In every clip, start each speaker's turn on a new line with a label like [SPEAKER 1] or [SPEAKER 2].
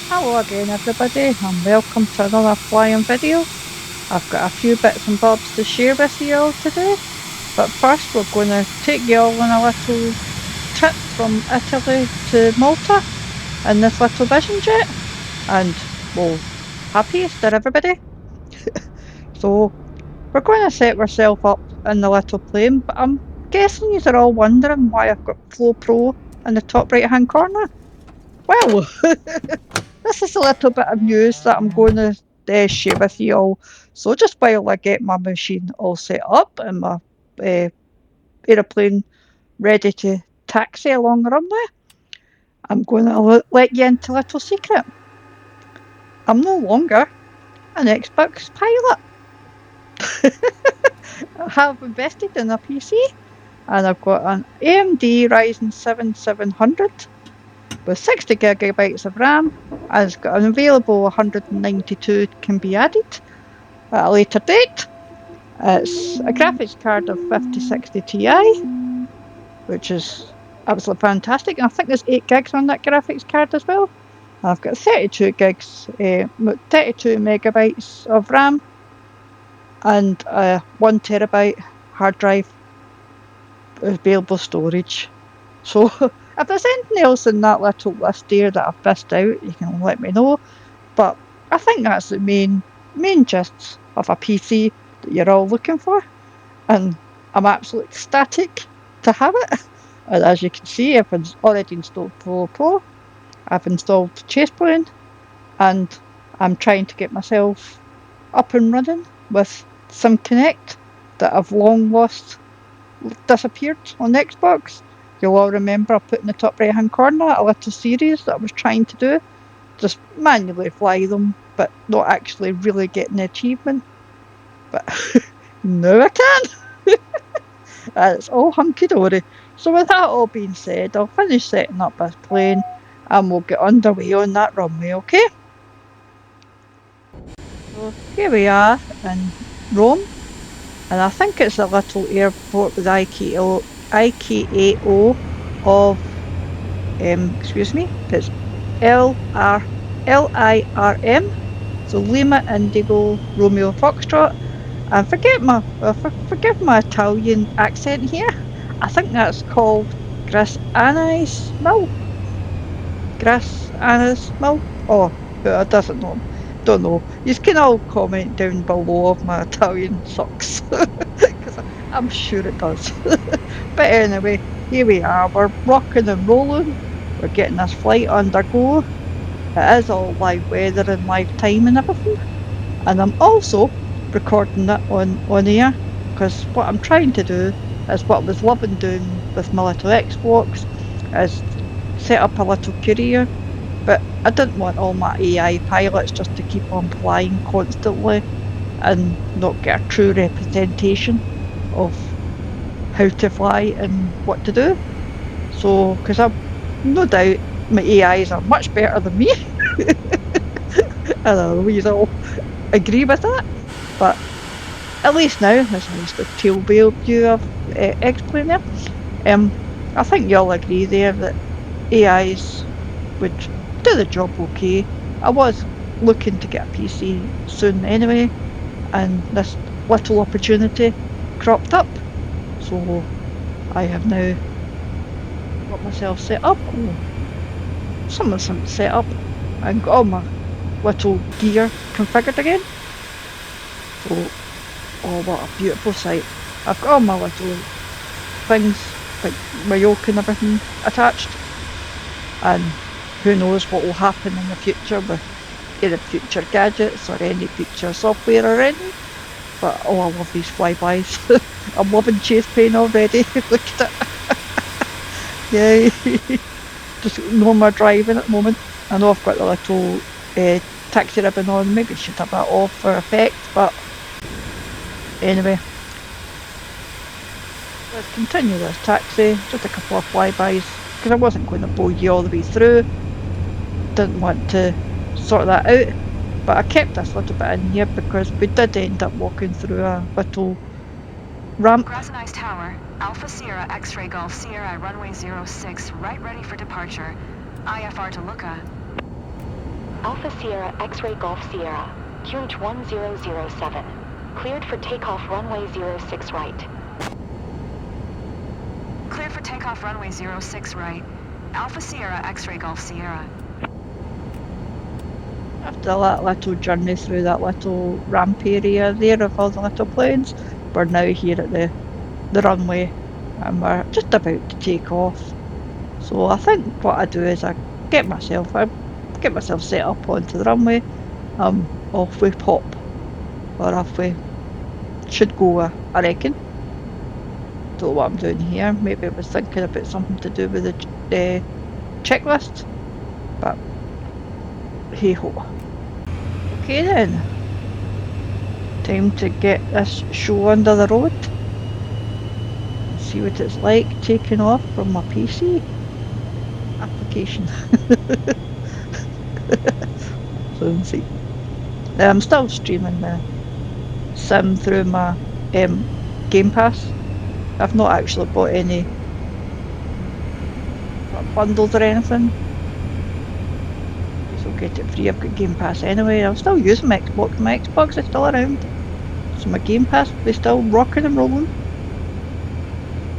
[SPEAKER 1] Hello again everybody and welcome to another flying video. I've got a few bits and bobs to share with you all today, but first we're going to take you all on a little trip from Italy to Malta in this little vision jet, and well, happy Easter everybody. So we're going to set ourselves up in the little plane, but I'm guessing you are all wondering why I've got Flow Pro in the top right hand corner. Well, this is a little bit of news that I'm going to share with you all. So just while I get my machine all set up and my aeroplane ready to taxi along the runway, I'm going to let you into a little secret. I'm no longer an Xbox pilot. I have invested in a PC and I've got an AMD Ryzen 7 700 with 60 gigabytes of RAM, and it's got an available 192 can be added at a later date. It's a graphics card of 5060 Ti, which is absolutely fantastic. And I think there's 8 gigs on that graphics card as well. I've got 32 gigs, 32 megabytes of RAM, and 1 terabyte hard drive available storage. So if there's anything else in that little list there that I've missed out, you can let me know. But I think that's the main gist of a PC that you're all looking for. And I'm absolutely ecstatic to have it. And as you can see, I've already installed Flow Pro, I've installed Chaseplane, and I'm trying to get myself up and running with some Connect that I've long lost, disappeared on Xbox. You'll all remember I put in the top right hand corner a little series that I was trying to do, just manually fly them, but not actually really getting the achievement. But now I can! It's all hunky dory. So with that all being said, I'll finish setting up this plane and we'll get underway on that runway, okay? So here we are in Rome, and I think it's a little airport with IKO of excuse me, it's LIRM, so Lima Indigo Romeo Foxtrot. And forgive my Italian accent here. I think that's called Gras Anais Mill. Gras Anais Mill. Oh, I doesn't know. Don't know. You can all comment down below if my Italian sucks, because I'm sure it does. But anyway, here we are. We're rocking and rolling. We're getting this flight undergo. It is all live weather and live time and everything. And I'm also recording it on OnAir, because what I'm trying to do is what I was loving doing with my little Xbox, is set up a little career, but I didn't want all my AI pilots just to keep on flying constantly and not get a true representation of how to fly and what to do. So, because I've no doubt my AIs are much better than me, and I know you all agree with that, but at least now, as at least the tail view of X-Plane there, I think you all agree there that AIs would do the job okay. I was looking to get a PC soon anyway, and this little opportunity cropped up, so I have now got myself set up, some set up, and got all my little gear configured again. So, oh, what a beautiful sight. I've got all my little things, like my yoke and everything attached, and who knows what will happen in the future with any future gadgets or any future software or anything. But oh, I love these flybys. I'm loving Chaseplane already. Look at it. Yay. Just no more driving at the moment. I know I've got the little taxi ribbon on, maybe I should have that off for effect, but anyway. Let's continue this taxi, just a couple of flybys, because I wasn't going to bow you all the way through. Didn't want to sort that out, but I kept this little bit in here because we did end up walking through a little ramp.
[SPEAKER 2] Grasenice Tower, Alpha Sierra X-Ray Golf Sierra runway 06, right ready for departure. IFR to Lucca. Alpha Sierra X-Ray Golf Sierra, QH 1007. Cleared for takeoff runway 06 right. Cleared for takeoff runway 06 right. Alpha Sierra X-Ray Golf Sierra.
[SPEAKER 1] After that little journey through that little ramp area there of all the little planes, we're now here at the runway and we're just about to take off. So I think what I do is I get myself set up onto the runway, off we pop, or off we should go, I reckon. Don't know what I'm doing here. Maybe I was thinking about something to do with the checklist, but hey ho. Okay then, time to get this show under the road and see what it's like taking off from my PC application. So let's see. I'm still streaming the sim through my Game Pass. I've not actually bought any bundles or anything. So get it free. I've got Game Pass anyway. I'm still using my Xbox. My Xbox is still around. So my Game Pass will be still rocking and rolling.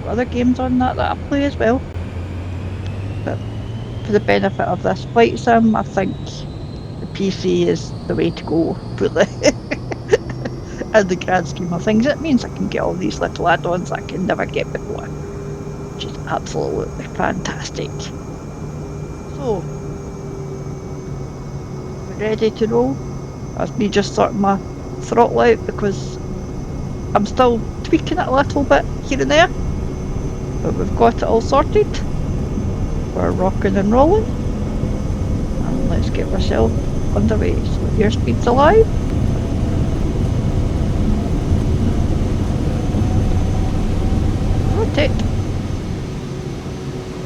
[SPEAKER 1] Other games on that I play as well. But for the benefit of this flight sim, I think the PC is the way to go, really. In the grand scheme of things, it means I can get all these little add-ons I can never get before, which is absolutely fantastic. So, we're ready to roll. That's me just sorting my throttle out because I'm still tweaking it a little bit here and there, but we've got it all sorted. We're rocking and rolling, and let's get ourselves underway. So airspeed's alive. Rotate.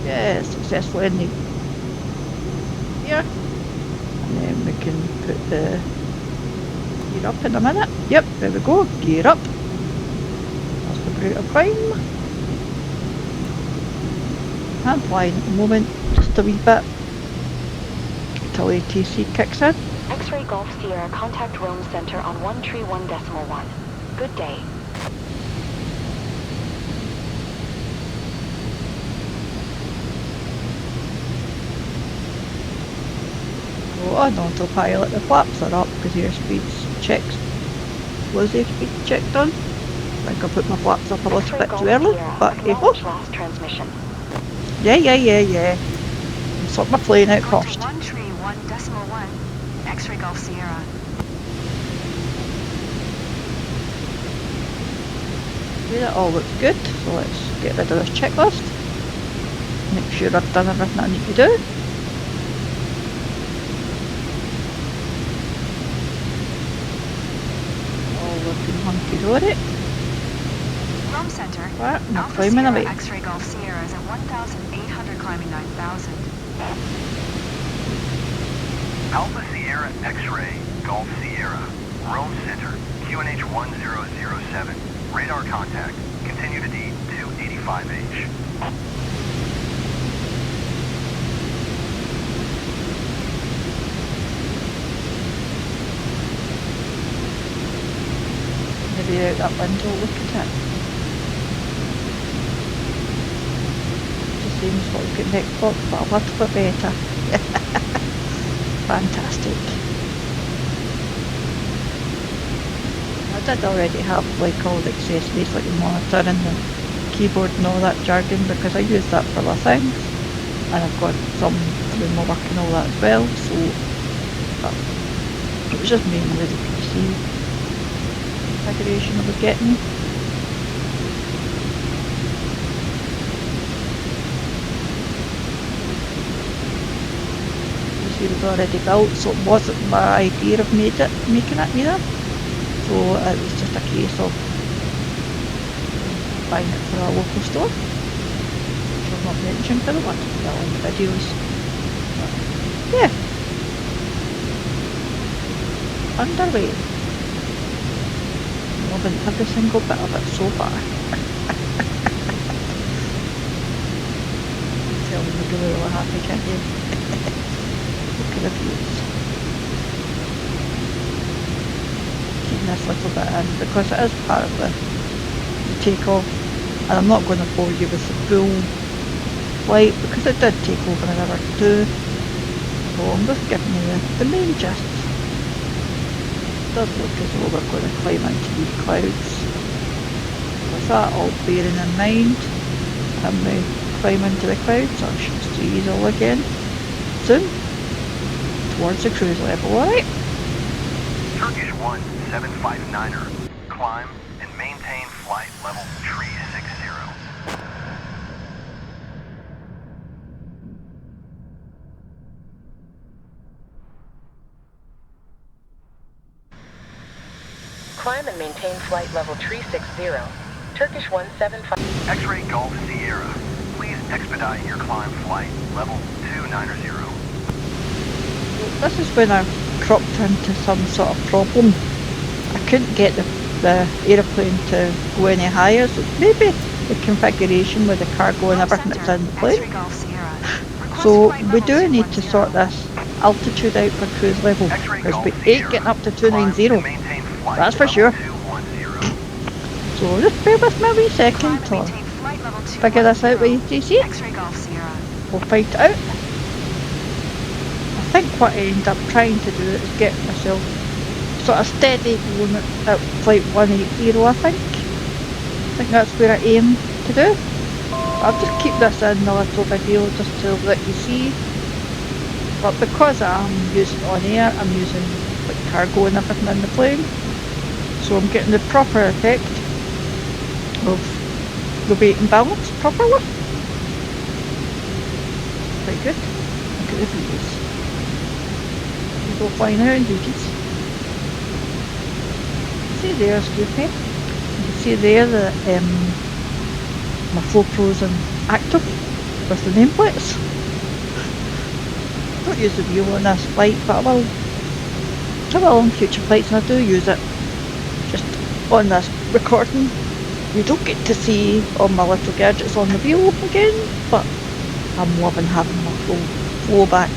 [SPEAKER 1] Yeah, successfully in the here. And then we can put the gear up in a minute. Yep, there we go, gear up. That's the rate of climb. I'm flying at the moment, just a wee bit, till ATC kicks in.
[SPEAKER 2] X-Ray Golf Sierra, contact Rome Center on 131.1. Good day.
[SPEAKER 1] Go on autopilot, the flaps are up because airspeed's checked. Was airspeed checked on? I think I put my flaps up a little bit too early, but hey ho.
[SPEAKER 2] Last transmission.
[SPEAKER 1] Yeah. I'm sorting my plane out first.
[SPEAKER 2] 131.1. X-Ray Golf Sierra.
[SPEAKER 1] Okay, that all looks good, so let's get rid of this checklist. Make sure I've done everything I need to do. All looking hunky-dory.
[SPEAKER 2] Rome Center.
[SPEAKER 1] Right, I'm
[SPEAKER 2] Alpha
[SPEAKER 1] climbing
[SPEAKER 2] Sierra
[SPEAKER 1] away.
[SPEAKER 2] X-Ray Golf Sierra is at 1,800, climbing 9,000.
[SPEAKER 3] Alpha Sierra X-Ray Golf Sierra, Rome Center, QNH 1007. Radar contact. Continue to D 285H.
[SPEAKER 1] Maybe out that window, look at it. Just seems like an Xbox, but a little bit better. Fantastic. I did already have like all the accessories like the monitor and the keyboard and all that jargon because I use that for other things, and I've got some through my work and all that as well, so it was just mainly the PC configuration I was getting. It was already built, so it wasn't my idea of making it either. So it was just a case of buying it for a local store, which I'll not mention because I don't want to put that on the videos. But yeah, underway. Loving every single bit of it so far. Tell me you're really happy, can't you? Look at the views. this little bit in because it is part of the takeoff, and I'm not going to bore you with the full flight because it did take over an hour to do. So I'm just giving you the main gist. It does look as though we're going to climb into these clouds. With that all bearing in mind, and we climb into the clouds, I should see you all again soon towards the cruise level, alright?
[SPEAKER 3] Turkish 1759er, climb and maintain flight level 360.
[SPEAKER 2] Climb and maintain flight level 360. Turkish 175.
[SPEAKER 3] X-ray Golf Sierra, please expedite your climb flight level 290.
[SPEAKER 1] This is when I cropped into some sort of problem. I couldn't get the aeroplane to go any higher, so maybe the configuration with the cargo and everything that's in the plane. So we do need to sort this altitude out for cruise level, because we ain't getting up to 290, that's for sure. So just bear with me a wee second till I figure this out with ATC. We'll fight it out. I think what I end up trying to do is get myself sort of steady going at flight 180, I think. I think that's where I aim to do. I'll just keep this in the little video just to let you see. But because I'm using OnAir, I'm using like cargo and everything in the plane. So I'm getting the proper effect of the weight and balance properly. Quite good. Look at the views. We go flying around these. See there, excuse me. You can see there that my flow pros and active with the nameplates. Don't use the wheel on this flight, but I will on future flights, and I do use it. Just on this recording, you don't get to see all my little gadgets on the wheel again, but I'm loving having my flow back.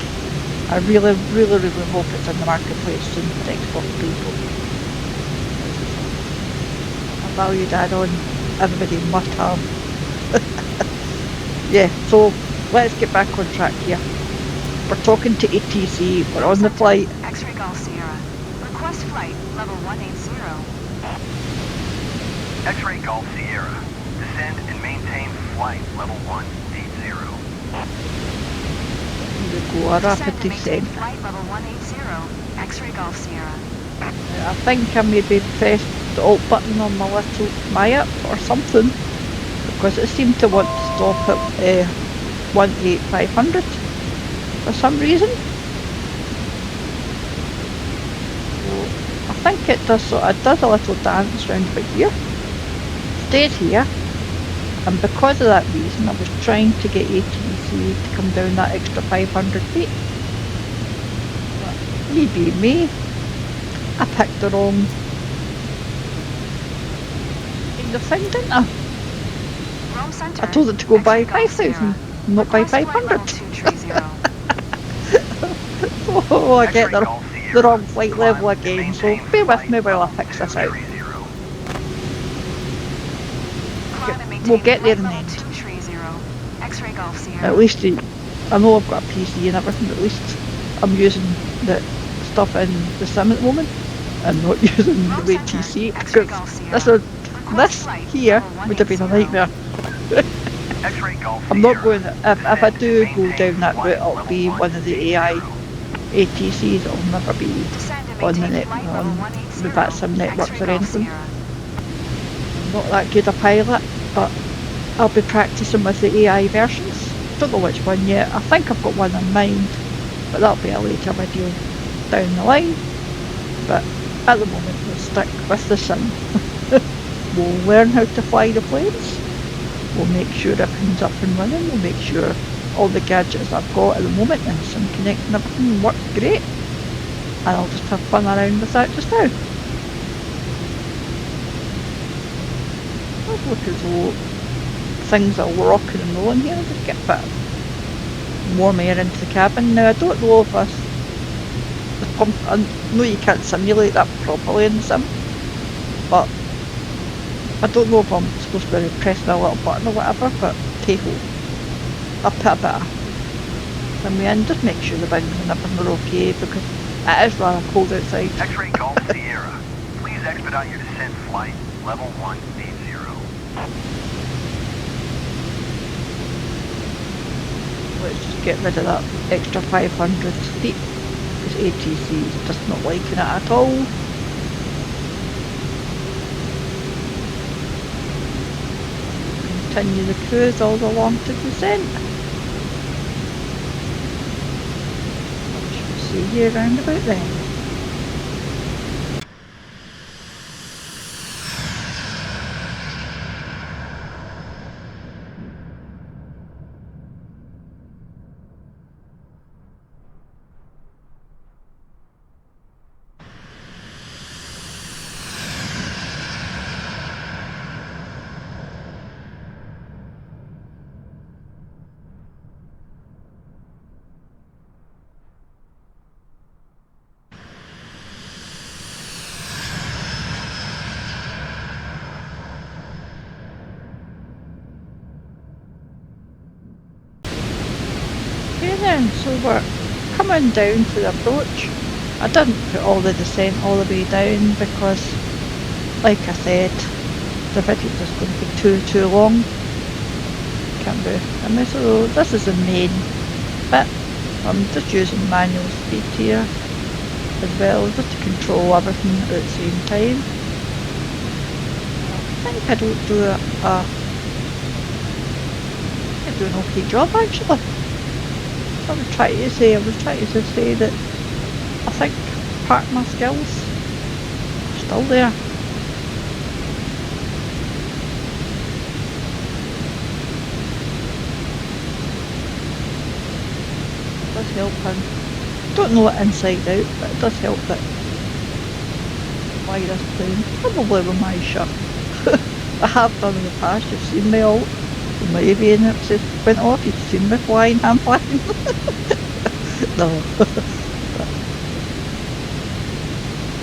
[SPEAKER 1] I really hope it's in the marketplace soon for Xbox people. A valued add-on everybody must have. Yeah, so let's get back on track here. We're talking to ATC, we're on the flight.
[SPEAKER 4] X-ray Golf Sierra. Request flight level 180.
[SPEAKER 3] X-ray Golf Sierra, descend and maintain flight level 180.
[SPEAKER 1] Here we go, a rapid descent.
[SPEAKER 4] Flight level 180. X-ray Golf Sierra.
[SPEAKER 1] I think I maybe pressed the alt button on my little app or something, because it seemed to want to stop at 18500 for some reason. So I think it does a little dance round about here. Stayed here, and because of that reason I was trying to get ATC to come down that extra 500 feet. But me being me, I picked the wrong kind of thing, didn't I? I told it to go by 5,000, not by 500. Oh, I get the wrong flight level again, so bear with me while I fix this out. We'll get there in the end. At least I know I've got a PC and everything, but at least I'm using the stuff in the sim at the moment and not using the ATC, because this here would have been a nightmare. I'm not going, if I do go down that route, it'll be one of the AI ATCs, it'll never be on the net, on the VATSIM networks or anything. I'm not that good a pilot, but I'll be practicing with the AI versions. Don't know which one yet. I think I've got one in mind, but that'll be a later video down the line. But at the moment we'll stick with the sim. We'll learn how to fly the planes. We'll make sure everything's up and running. We'll make sure all the gadgets I've got at the moment and sim connect and everything works great. And I'll just have fun around with that just now. Look as though things are rocking and rolling here. I'll just get a bit warm air into the cabin. Now I don't know if the pump, I know you can't simulate that properly in the sim, but I don't know if I'm supposed to be pressing a little button or whatever, but hey-ho. I'll put a bit of somewhere in, just make sure the wings and everything are okay, because it is rather cold outside.
[SPEAKER 3] X-ray Golf Sierra. Please expedite your descent flight, level 180.
[SPEAKER 1] Let's just get rid of that extra 500 feet, because ATC is just not liking it at all. Continue the cruise all along to descent. We should see you round about then. Okay then, so we're coming down to the approach. I didn't put all the descent all the way down because, like I said, the video is going to be too long. Can't do. So this is the main bit. I'm just using manual speed here as well, just to control everything at the same time. I think I don't do I do an okay job actually. I was trying to say that I think part of my skills are still there. It does help, and don't know it inside out, but it does help that fly this plane probably with my shut. I have done in the past, you've seen me all with my avian it says went off, you've seen me flying, I'm flying. No. But I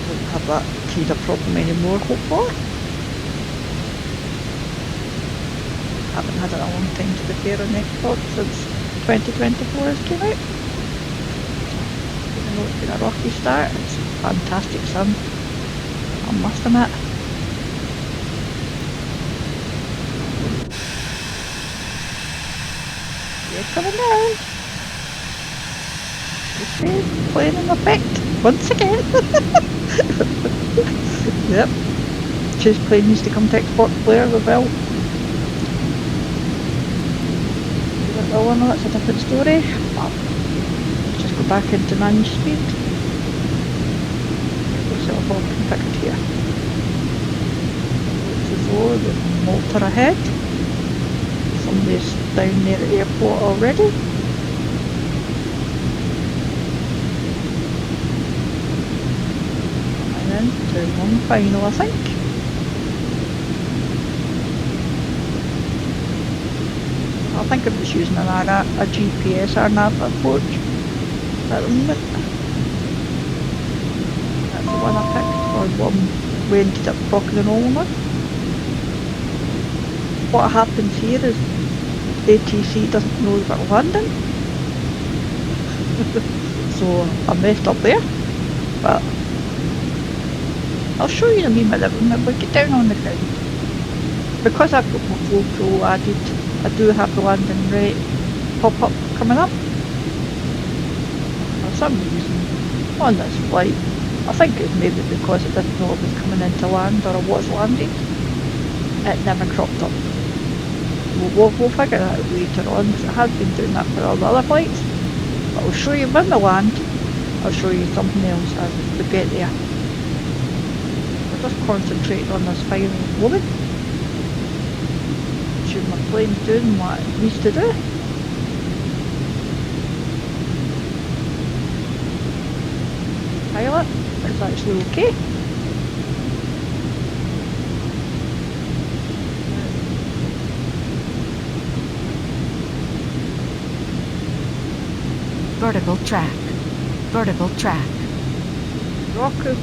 [SPEAKER 1] won't have that kind of problem anymore, hopefully. I haven't had it a long time to be fair on Xbox since 2024 has came out. Even though it's been a rocky start, it's fantastic sun, I must admit. You're coming down. Okay, playing in effect once again. Yep. Chase plane needs to come to export player as well. Oh no, that's a different story. Let's just go back into manage speed. Looks like all configured here. Looks as though there's Malta ahead. Somebody's down there at the airport already. And then turn one final, I think. I think I'm just using a GPS or nav approach at the moment. That's the one I picked, or the one we ended up rocking and rolling with. What happens here is ATC doesn't know that we're landing. So I messed up there. But I'll show you in a wee minute when we get down on the ground. Because I've got my flow pro added, I do have the landing rate pop-up coming up. For some reason, on this flight, I think it's maybe because it didn't know it was coming in to land or it was landing, it never cropped up. We'll figure that out later on, because it has been doing that for all the other flights. But I'll show you when we land, I'll show you something else as we get there. We're just concentrating on this final loading. My plane's doing what it needs to do. Pilot is actually okay.
[SPEAKER 4] Vertical track. Vertical track.
[SPEAKER 1] Rock is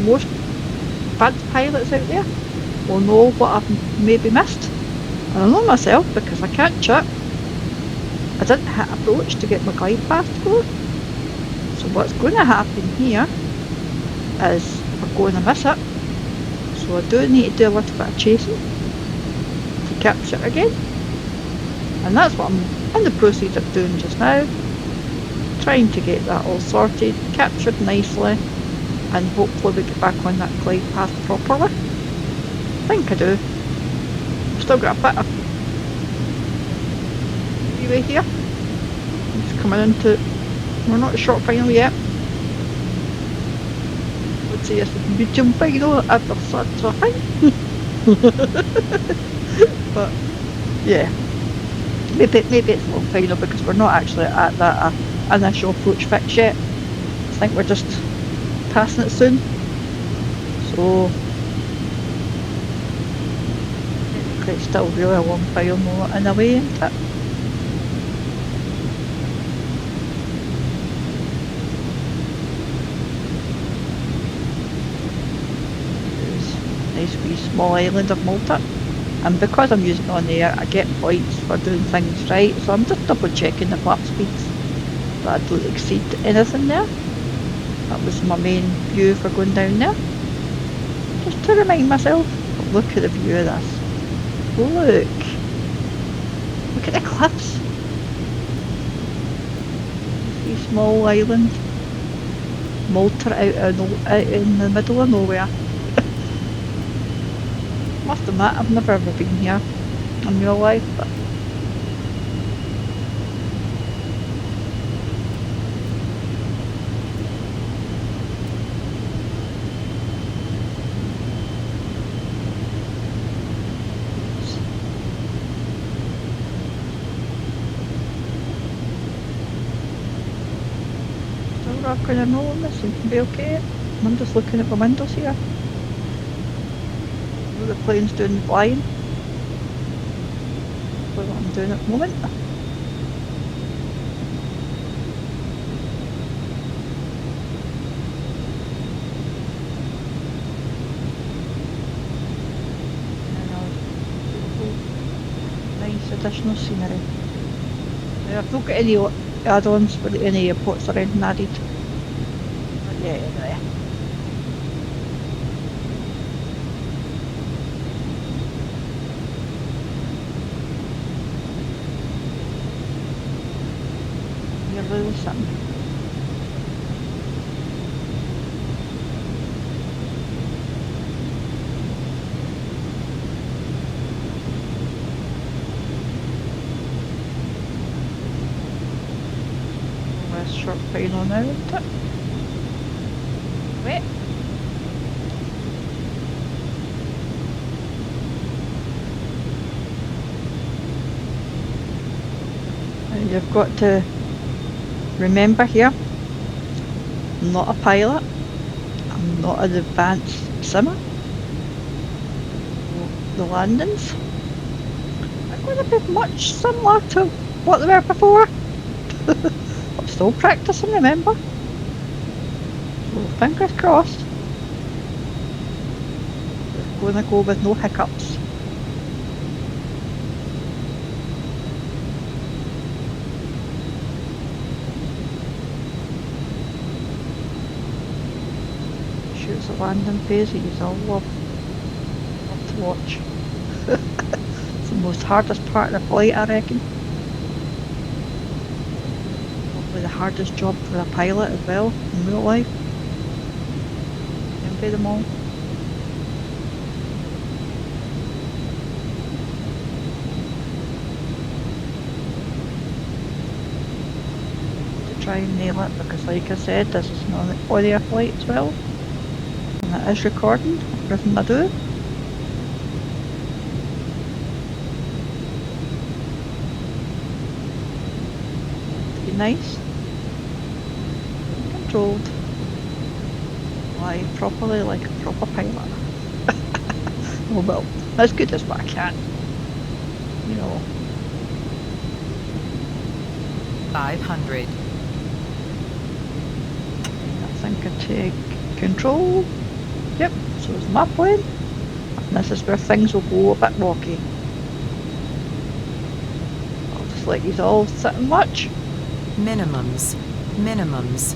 [SPEAKER 1] most advanced pilots out there will know what I've maybe missed. And I know myself because I can't chip. I didn't hit approach to get my glide path to go. So what's going to happen here is we're going to miss it. So I do need to do a little bit of chasing to capture it again. And that's what I'm in the process of doing just now. Trying to get that all sorted, captured nicely, and hopefully we get back on that glide path properly. I think I do. I've still got a bit of leeway here. Just coming into, we're not short final yet. I would say it's a medium final if there's such a thing. But yeah, maybe it's long final because we're not actually at that initial approach fix yet. I think we're just passing it soon. So it's still really a long final more in a way, isn't it? Nice wee small island of Malta, and because I'm using OnAir I get points for doing things right, so I'm just double checking the flap speeds that I don't exceed anything there. That was my main view for going down there, just to remind myself. But look at the view of this, look at the cliffs, see small island Malta out in the middle of nowhere. Must admit, I've never ever been here in real life, but still rocking and rolling. This seems to be okay. I'm just looking at the windows here. The plane's doing flying. That's what I'm doing at the moment. Nice additional scenery. I've not got any add-ons for any airports or anything added. But yeah, anyway. Really something. Last short final now, isn't it? Wait. And you've got to remember here, I'm not a pilot, I'm not an advanced simmer. The landings are going to be much similar to what they were before. I'm still practicing, remember? So fingers crossed. We're going to go with no hiccups. The landing phase is all love to watch. It's the most hardest part of the flight, I reckon. Probably the hardest job for a pilot as well in real life. Envy them all. To try and nail it, because like I said, this is an OnAir flight as well. And it is recording everything I do. Be nice. Controlled. Fly properly like a proper pilot. Oh well, as good as what I can. You know.
[SPEAKER 5] 500.
[SPEAKER 1] I think I take control. Yep, so it's my plane. And this is where things will go a bit wonky. I'll just let you all sit and watch.
[SPEAKER 5] Minimums. Minimums.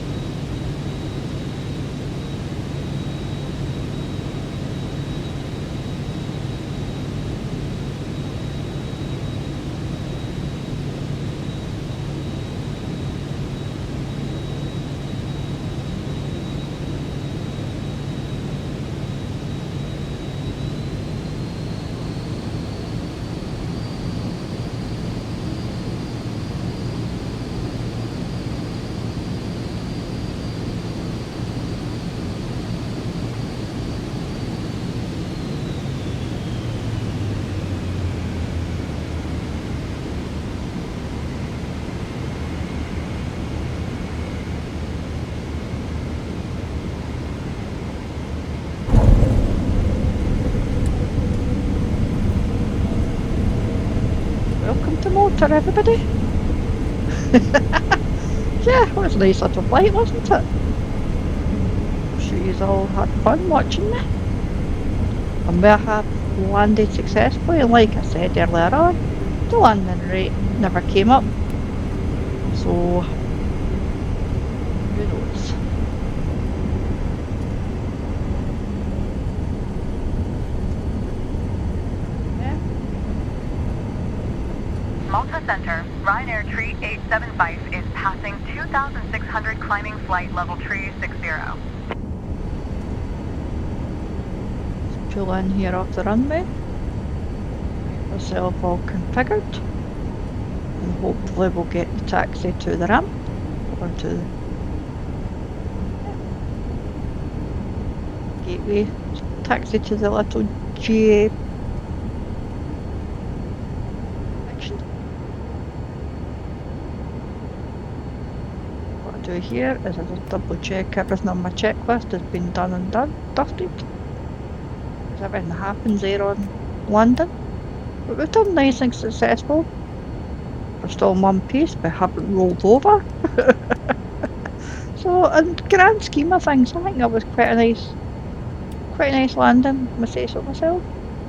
[SPEAKER 1] Welcome to Malta, everybody. Yeah, it was a nice little flight, wasn't it? I'm sure you all had fun watching me. And we have landed successfully, and like I said earlier on, the landing rate never came up. So, who knows? Yeah.
[SPEAKER 6] Malta Center, Ryanair Tree 875 is passing 2,600 climbing flight level tree 60.
[SPEAKER 1] Pull in here off the runway. Get myself all configured. And hopefully we'll get the taxi to the ramp. Or to the gateway. Taxi to the little GA section. What I do here is I just double check everything on my checklist has been done and dusted. Because everything happens there on London. But we've done nice and successful. We're still in one piece, we haven't rolled over. So in the grand scheme of things, I think that was quite a nice landing, I must say so myself.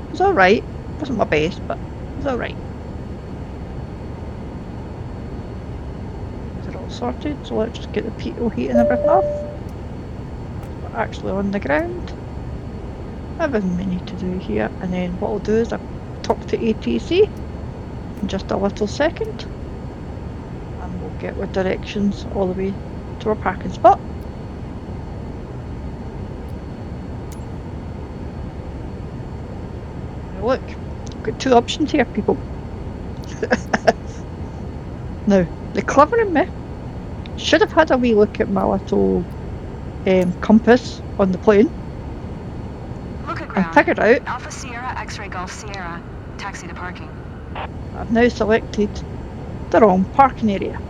[SPEAKER 1] It was alright. It wasn't my best, but it was alright. They're all sorted, so let's just get the pitot heat and everything off. We're actually on the ground. Everything we need to do here, and then what I'll do is I'll talk to ATC in just a little second, and we'll get our directions all the way to our parking spot. Now look, I've got two options here, people. Now, the clever in me should have had a wee look at my little compass on the plane
[SPEAKER 4] Look at
[SPEAKER 1] and
[SPEAKER 4] ground.
[SPEAKER 1] figured out
[SPEAKER 4] Alpha Sierra, X-ray Golf Sierra. Taxi to parking.
[SPEAKER 1] I've now selected the wrong parking area.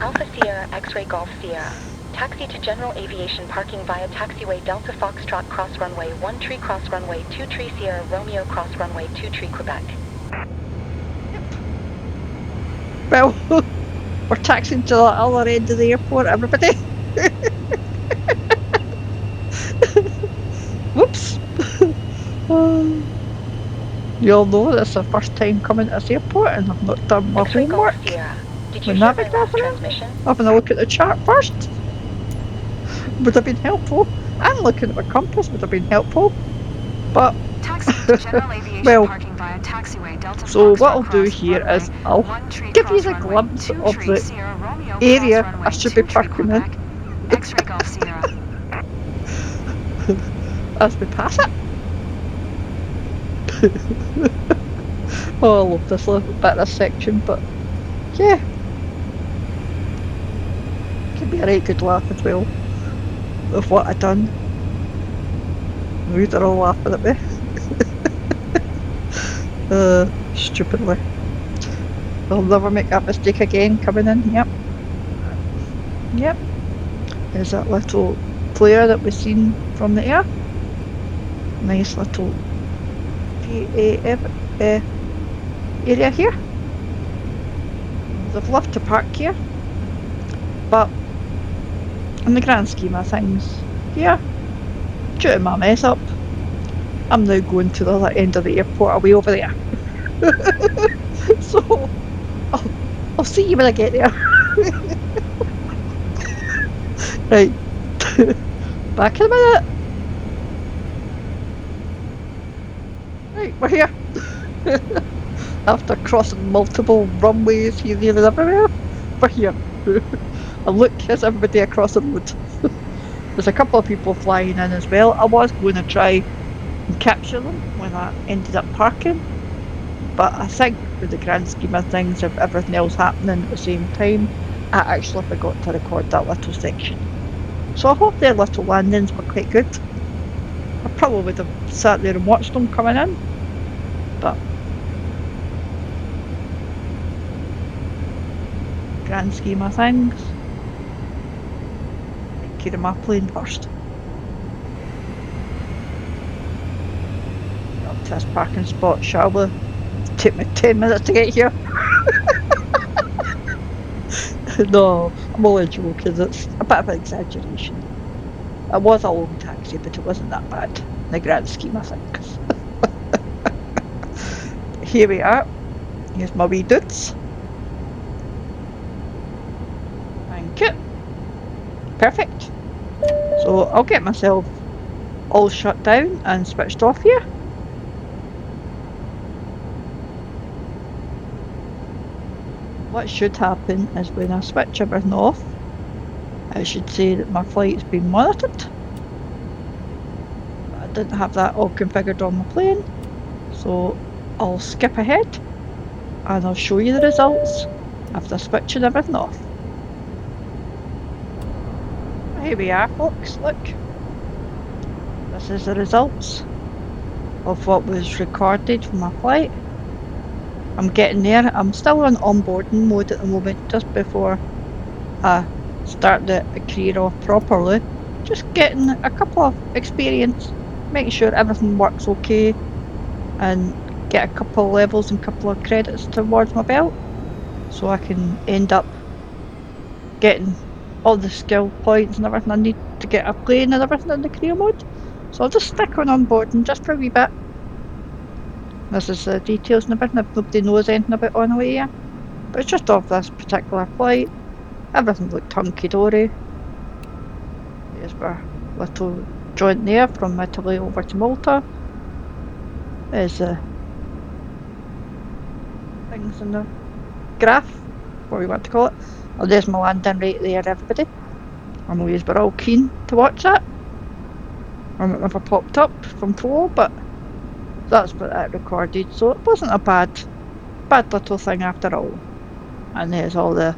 [SPEAKER 2] Alpha Sierra, X-ray Golf Sierra. Taxi to general aviation parking via taxiway Delta Foxtrot cross runway 1 tree cross runway 2 tree Sierra Romeo cross runway 2 tree Quebec.
[SPEAKER 1] Well, we're taxiing to the other end of the airport, everybody. Whoops. You all know that's the first time coming to this airport and I've not done my
[SPEAKER 2] X-ray
[SPEAKER 1] homework.
[SPEAKER 2] Golf Sierra. Did you
[SPEAKER 1] My
[SPEAKER 2] hear my last
[SPEAKER 1] navigator,
[SPEAKER 2] transmission?
[SPEAKER 1] having a look at the chart first would have been helpful, and looking at my compass would have been helpful, but
[SPEAKER 4] Taxi to general aviation
[SPEAKER 1] well,
[SPEAKER 4] parking via taxiway Delta
[SPEAKER 1] so
[SPEAKER 4] Foxtrot
[SPEAKER 1] what I'll do
[SPEAKER 4] cross
[SPEAKER 1] here
[SPEAKER 4] runway
[SPEAKER 1] is I'll
[SPEAKER 4] 1 tree
[SPEAKER 1] give you
[SPEAKER 4] cross
[SPEAKER 1] a
[SPEAKER 4] runway
[SPEAKER 1] glimpse
[SPEAKER 4] 2
[SPEAKER 1] of
[SPEAKER 4] tree
[SPEAKER 1] the
[SPEAKER 4] Sierra Romeo
[SPEAKER 1] area
[SPEAKER 4] cross
[SPEAKER 1] I
[SPEAKER 4] runway
[SPEAKER 1] should
[SPEAKER 4] 2
[SPEAKER 1] be
[SPEAKER 4] tree
[SPEAKER 1] parking in
[SPEAKER 4] Quebec. X-ray Golf Sierra.
[SPEAKER 1] as we pass it. Oh, I love this little bit of this section, but yeah, could be a right good laugh as well of what I done. They're all laughing at me. Stupidly. I'll never make that mistake again coming in. Yep. Yep. There's that little flare that we've seen from the air. Nice little area here. I'd love to park here, but in the grand scheme of things, yeah, due to my mess up, I'm now going to the other end of the airport, away over there. So I'll see you when I get there. Right, back in a minute. Right, we're here. After crossing multiple runways here, there, and everywhere, we're here. And look, here's everybody across the road. There's a couple of people flying in as well. I was going to try and capture them when I ended up parking, but I think with the grand scheme of things, of everything else happening at the same time, I actually forgot to record that little section. So I hope their little landings were quite good. I probably would have sat there and watched them coming in, but grand scheme of things, take care of my plane first. Up to this parking spot, shall we? Take me 10 minutes to get here. No, I'm only joking. It's a bit of an exaggeration. It was a long taxi, but it wasn't that bad in the grand scheme of things. Here we are. Here's my wee dudes. Thank you. Perfect. So I'll get myself all shut down and switched off here. What should happen is when I switch everything off, it should say that my flight's been monitored. But I didn't have that all configured on my plane, so I'll skip ahead and I'll show you the results after switching everything off. Here we are, folks, look. This is the results of what was recorded from my flight. I'm getting there. I'm still on onboarding mode at the moment, just before I start the career off properly. Just getting a couple of experience, making sure everything works okay, and get a couple of levels and a couple of credits towards my belt, so I can end up getting all the skill points and everything I need to get a plane and everything in the career mode. So I'll just stick on boarding just for a wee bit. This is the details and everything if nobody knows anything about OnAir. But it's just off this particular flight. Everything looked hunky dory. There's our little joint there from Italy over to Malta. There's the things in the graph, what we want to call it. Oh, there's my landing right there, everybody. I know yous were all keen to watch that. It never popped up from before, but that's what that recorded, so it wasn't a bad little thing after all. And there's all the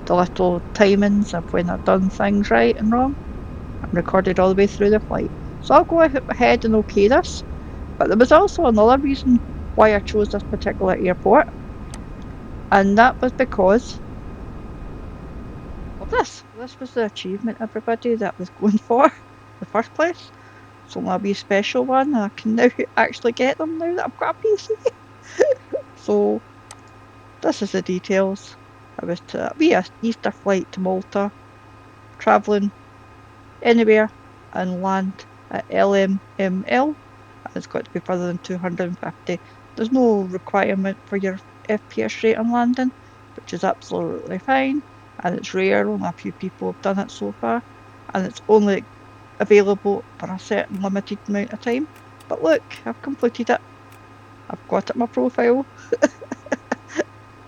[SPEAKER 1] little timings of when I've done things right and wrong. I'm recorded all the way through the flight. So I'll go ahead and okay this. But there was also another reason why I chose this particular airport, and that was because of this. This was the achievement, everybody, that was going for in the first place. So my wee special one, and I can now actually get them now that I've got a PC. So this is the details. I was to a wee Easter flight to Malta, travelling anywhere and land at LMML. It's got to be further than 250. There's no requirement for your FPS rate on landing, which is absolutely fine. And it's rare, only a few people have done it so far. And it's only available for a certain limited amount of time. But look, I've completed it. I've got it in my profile.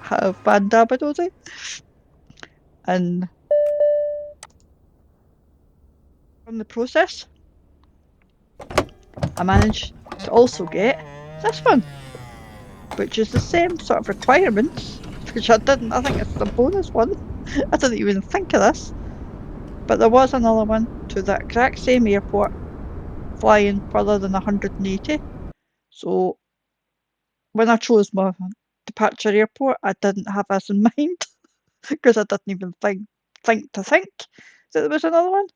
[SPEAKER 1] Have Van Dabadozy. And from the process, I managed to also get this one, which is the same sort of requirements, which I didn't. I think it's a bonus one. I didn't even think of this. But there was another one to that exact same airport, flying further than 180. So when I chose my departure airport, I didn't have this in mind because I didn't even think that there was another one.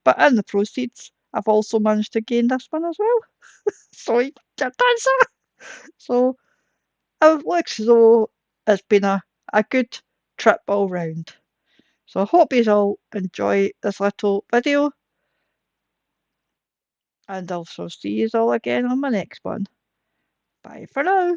[SPEAKER 1] But in the proceeds, I've also managed to gain this one as well. So that's it. So it looks as though it's been a good trip all round. So I hope you all enjoy this little video. And I'll see you all again on my next one. Bye for now.